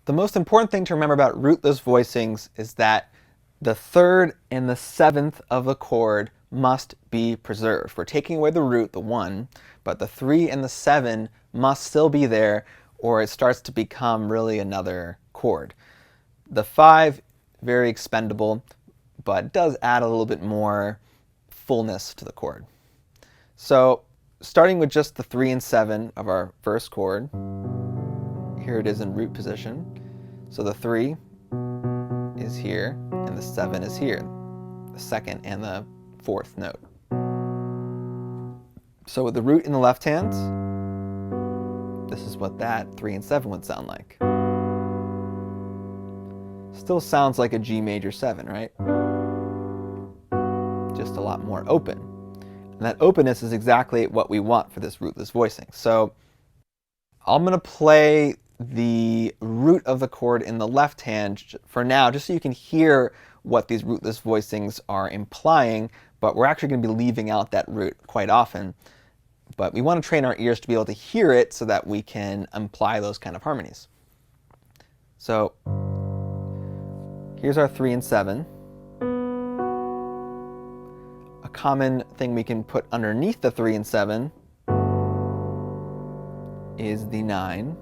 The most important thing to remember about rootless voicings is that the third and the seventh of the chord must be preserved. We're taking away the root, the 1, but the 3 and the 7 must still be there, or it starts to become really another chord. The 5, very expendable, but does add a little bit more fullness to the chord. So starting with just the 3 and 7 of our first chord, here it is in root position. So the 3 is here, and the 7 is here, the second and the fourth note. So with the root in the left hand, this is what that 3 and 7 would sound like. Still sounds like a G major 7, right? Just a lot more open. And that openness is exactly what we want for this rootless voicing. So I'm going to play the root of the chord in the left hand for now, just so you can hear what these rootless voicings are implying, but we're actually going to be leaving out that root quite often. But we want to train our ears to be able to hear it so that we can imply those kind of harmonies. So here's our 3 and 7. A common thing we can put underneath the 3 and 7 is the 9.